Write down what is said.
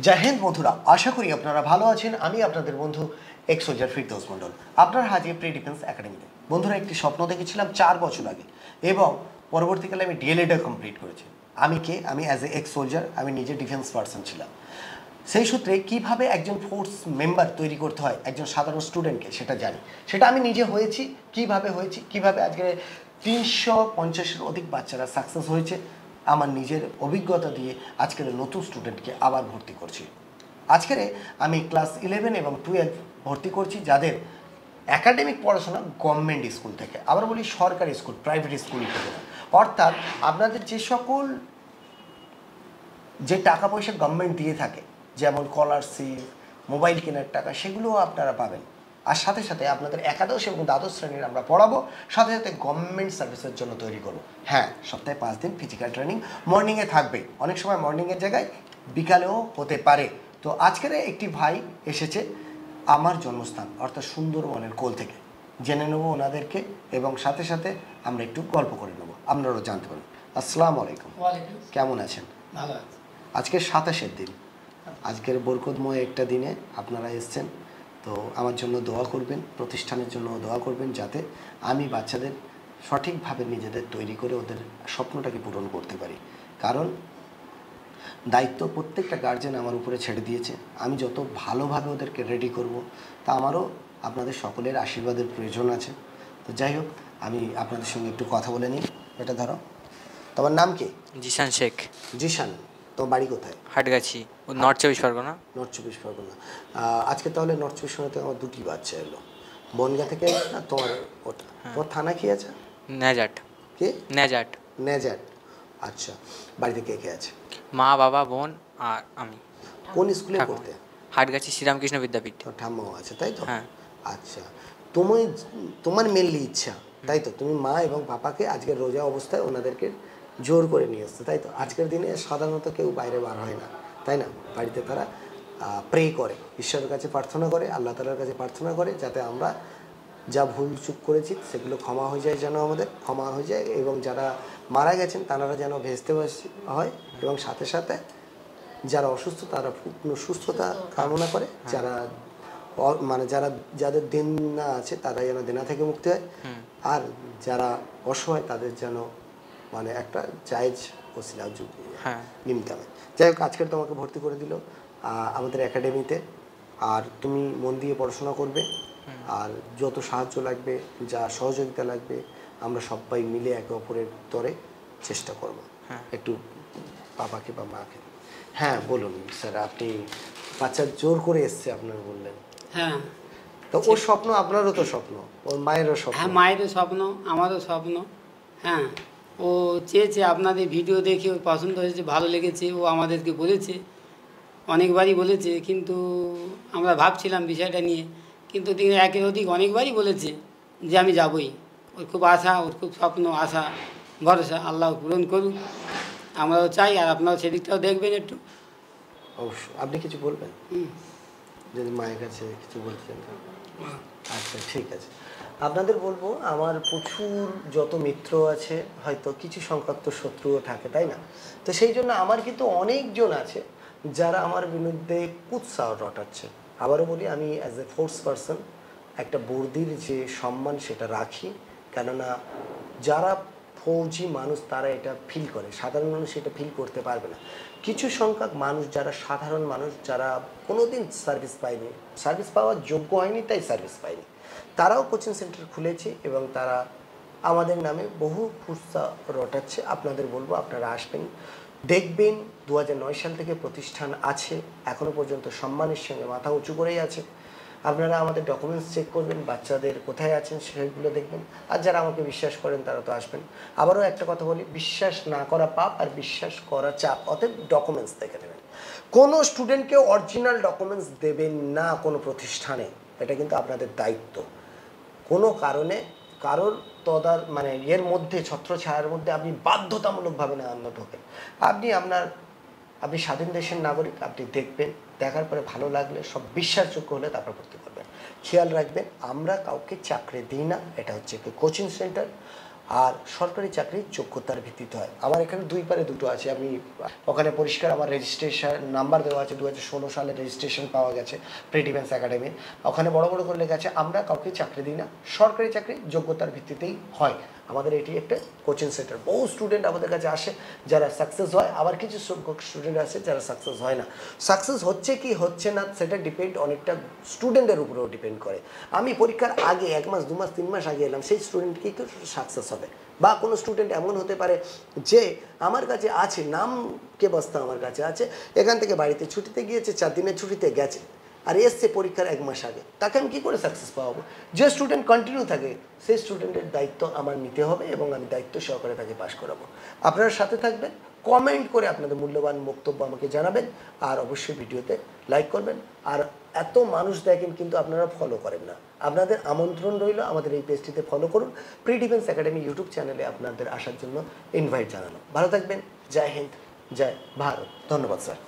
জয় হিন্দ বন্ধুরা, আশা করি আপনারা ভালো আছেন। আমি আপনাদের বন্ধু এক্স সোলজার ফিরদৌস মন্ডল, আপনার হাজির প্রি ডিফেন্স একাডেমিতে। বন্ধুরা, একটি স্বপ্ন দেখেছিলাম 4 বছর আগে এবং পরবর্তীকালে আমি ডিএলএডটা কমপ্লিট করেছি। আমি আমি অ্যাজ এ এক্স সোলজার, আমি নিজে ডিফেন্স পার্সন ছিলাম। সেই সূত্রে কীভাবে একজন ফোর্স মেম্বার তৈরি করতে হয় একজন সাধারণ স্টুডেন্টকে, সেটা জানি। সেটা আমি নিজে হয়েছি। কীভাবে আজকে 350-এর অধিক বাচ্চারা সাকসেস হয়েছে আমার নিজের অভিজ্ঞতা দিয়ে আজকের নতুন স্টুডেন্টকে আবার ভর্তি করছি। আজকের আমি ক্লাস 11 এবং 12 ভর্তি করছি, যাদের একাডেমিক পড়াশোনা গভর্নমেন্ট স্কুল থেকে, আবার বলি সরকারি স্কুল, প্রাইভেট স্কুল থেকে না। অর্থাৎ আপনাদের যে টাকা পয়সা গভর্নমেন্ট দিয়ে থাকে, যেমন স্কলারশিপ, মোবাইল কেনার টাকা, সেগুলোও আপনারা পাবেন। আর সাথে সাথে আপনাদের একাদশ এবং দ্বাদশ শ্রেণীর আমরা পড়াবো, সাথে সাথে গভর্নমেন্ট সার্ভিসের জন্য তৈরি করবো। হ্যাঁ, সপ্তাহে 5 দিন ফিজিক্যাল ট্রেনিং মর্নিংয়ে থাকবে, অনেক সময় মর্নিংয়ের জায়গায় বিকালেও হতে পারে। তো আজকের একটি ভাই এসেছে আমার জন্মস্থান অর্থাৎ সুন্দরবনের কোল থেকে। জেনে নেবো ওনাদেরকে এবং সাথে সাথে আমরা একটু গল্প করে নেবো, আপনারাও জানতে পারেন। আসসালামু আলাইকুম। কেমন আছেন? ভালো আছি। আজকে 27-এর দিন, আজকের বরকতময় একটা দিনে আপনারা এসছেন। তো আমার জন্য দোয়া করবেন, প্রতিষ্ঠানের জন্য দোয়া করবেন, যাতে আমি বাচ্চাদের সঠিকভাবে নিজেদের তৈরি করে ওদের স্বপ্নটাকে পূরণ করতে পারি। কারণ দায়িত্ব প্রত্যেকটা গার্জেন আমার উপরে ছেড়ে দিয়েছে। আমি যত ভালোভাবে ওদেরকে রেডি করব, তা আমারও আপনাদের সকলের আশীর্বাদের প্রয়োজন আছে। তো যাই হোক, আমি আপনাদের সঙ্গে একটু কথা বলে নিই। এটা ধরো, তোমার নাম কি? জিশান শেখ। জিশান, তোমার বাড়ি কোথায়? হাটগাছি, নর্থ 24 পরগনা। নর্থ 24 পরগনা। আজকে তাহলে নর্থ 24 পরগনাতে আমার 2টি বাচ্চা এলো। বনগা থেকে না তোমার ওটা, তোমার থানা কি আছে? নেজাট। কি? নেজাট। নেজাট। আচ্ছা, বাড়িতে কে কে আছে? মা, বাবা, বোন আর আমি। কোন স্কুলে পড়তে? হাটগাছি শ্রীরামকৃষ্ণ বিদ্যাপীঠ। ঠাম্মাও আছে, তাই তো? হ্যাঁ। আচ্ছা, তোমার মেনলি ইচ্ছা, তাই তো? তুমি মা এবং পাপাকে আজকের রোজা অবস্থায় ওনাদেরকে জোর করে নিয়ে এসছে, তাই তো? আজকের দিনে সাধারণত কেউ বাইরে বার হয় না, তাই না? বাড়িতে তারা প্রে করে, ঈশ্বরের কাছে প্রার্থনা করে, আল্লাহ তাআলার কাছে প্রার্থনা করে, যাতে আমরা যা ভুল চুক করেছি সেগুলো ক্ষমা হয়ে যায়, যেন আমাদের ক্ষমা হয়ে যায়, এবং যারা মারা গেছেন তারা যেন ভেস্তে হয়, এবং সাথে সাথে যারা অসুস্থ তারা পূর্ণ সুস্থতা কামনা করে, যাদের দেনা আছে তারা যেন দেনা থেকে মুক্তি হয়, আর যারা অসহায় তাদের যেন একটা জায়েজ ওসিলা ইনকামে। যাই হোক, আজকের তোমাকে ভর্তি করে দিল আমাদের একাডেমিতে। আর তুমি মন দিয়ে পড়াশোনা করবে, আর যত সাহায্য লাগবে, যা সহযোগিতা লাগবে, আমরা সবাই মিলে একে অপরের তরে চেষ্টা করব। একটু বাবাকে বা মাকে। হ্যাঁ বলুন স্যার, আপনি বাচ্চা জোর করে এসছে আপনারা বললেন। হ্যাঁ, তো ওর স্বপ্ন, আপনারও তো স্বপ্ন, ওর মায়েরও স্বপ্ন। হ্যাঁ, মায়েরও স্বপ্ন, আমারও স্বপ্ন। হ্যাঁ, ও চেয়েছে, আপনাদের ভিডিও দেখে ওর পছন্দ হয়েছে, ভালো লেগেছে, ও আমাদেরকে বলেছে, অনেকবারই বলেছে, কিন্তু আমরা ভাবছিলাম বিষয়টা নিয়ে, কিন্তু তিনি একের অধিক অনেকবারই বলেছে যে আমি যাবই। ওর খুব আশা, ওর খুব স্বপ্ন, আশা, ভরসা, আল্লাহ পূরণ করুক, আমরাও চাই। আর আপনারাও সেদিকটাও দেখবেন একটু। অবশ্যই। আপনি কিছু বলবেন যদি মায়ের কাছে কিছু বলতে চান? আচ্ছা, ঠিক আছে। আপনাদের বলবো, আমার প্রচুর যত মিত্র আছে, হয়তো কিছু সংখ্যক তো শত্রুও থাকে, তাই না? তো সেই জন্য আমার কিন্তু অনেকজন আছে যারা আমার বিরুদ্ধে কুৎসাহ রটাচ্ছে। আবারও বলি, আমি অ্যাজ এ ফোর্স পারসন একটা বর্দির যে সম্মান সেটা রাখি, কেননা যারা ফৌজি মানুষ তারা এটা ফিল করে, সাধারণ মানুষ এটা ফিল করতে পারবে না। কিছু সংখ্যক মানুষ যারা সাধারণ মানুষ, যারা কোনোদিন সার্ভিস পায়নি, সার্ভিস পাওয়ার যোগ্য হয়নি, তাই সার্ভিস পায়নি, তারাও কোচিং সেন্টার খুলেছে এবং তারা আমাদের নামে বহু কুৎসা রটাচ্ছে। আপনাদের বলবো, আপনারা আসবেন, দেখবেন। 2009 সাল থেকে প্রতিষ্ঠান আছে, এখনও পর্যন্ত সম্মানের সঙ্গে মাথা উঁচু করেই আছে। আপনারা আমাদের ডকুমেন্টস চেক করবেন, বাচ্চাদের কোথায় আছেন সেগুলো দেখবেন। আর যারা আমাকে বিশ্বাস করেন তারা তো আসবেন। আবারও একটা কথা বলি, বিশ্বাস না করা পাপ আর বিশ্বাস করা চাপ, অতএব ডকুমেন্টস দেখে নেবেন। কোনো স্টুডেন্টকে অরিজিনাল ডকুমেন্টস দেবেন না কোনো প্রতিষ্ঠানে, এটা কিন্তু আপনাদের দায়িত্ব। কোনো কারণে কারোর এর মধ্যে, ছত্রছায়ার মধ্যে আপনি বাধ্যতামূলকভাবে না ঢোকেন। আপনি স্বাধীন দেশের নাগরিক, আপনি দেখবেন, দেখার পরে ভালো লাগলে, সব বিশ্বাসযোগ্য হলে তারপর ভর্তি করবেন। খেয়াল রাখবেন, আমরা কাউকে চাকরি দিই না, এটা হচ্ছে একটা কোচিং সেন্টার। আর সরকারি চাকরি যোগ্যতার ভিত্তিতে হয়। আমার এখানে দুই পারে দুটো আছে, আমি ওখানে পরিষ্কার আমার রেজিস্ট্রেশন নাম্বার দেওয়া আছে, 2016 সালে রেজিস্ট্রেশন পাওয়া গেছে প্রি ডিফেন্স একাডেমির। ওখানে বড় বড় করে লেখা আছে আমরা কাউকে চাকরি দিই না, সরকারি চাকরি যোগ্যতার ভিত্তিতেই হয়। আমাদের এটি একটা কোচিং সেন্টার, বহু স্টুডেন্ট আমাদের কাছে আসে যারা সাকসেস হয়, আবার কিছু সংখ্যক স্টুডেন্ট আসে যারা সাকসেস হয় না। সাকসেস হচ্ছে কি হচ্ছে না সেটা ডিপেন্ড অনেকটা স্টুডেন্টের উপরেও ডিপেন্ড করে। আমি পরীক্ষার আগে 1 মাস 2 মাস 3 মাস আগে এলাম, সেই স্টুডেন্ট কি সাকসেস হবে। বা কোনো স্টুডেন্ট এমন হতে পারে যে আমার কাছে আছে, নামকে বস্তা আমার কাছে আছে, এখান থেকে বাড়িতে ছুটিতে গিয়েছে, 4 দিনের ছুটিতে গেছে, আর এসছে পরীক্ষার 1 মাস আগে, তাকে আমি কী করে সাকসেস পাওয়াবো? যে স্টুডেন্ট কন্টিনিউ থাকে সেই স্টুডেন্টের দায়িত্ব আমার নিতে হবে এবং আমি দায়িত্ব সহকারে তাকে পাশ করাবো। আপনারা সাথে থাকবেন, কমেন্ট করে আপনাদের মূল্যবান বক্তব্য আমাকে জানাবেন, আর অবশ্যই ভিডিওতে লাইক করবেন। আর এত মানুষ দেখেন কিন্তু আপনারা ফলো করেন না, আপনাদের আমন্ত্রণ রইল আমাদের এই পেজটিতে ফলো করুন। প্রি ডিফেন্স একাডেমি ইউটিউব চ্যানেলে আপনাদের আসার জন্য ইনভাইট জানানো। ভালো থাকবেন, জয় হিন্দ, জয় ভারত। ধন্যবাদ স্যার।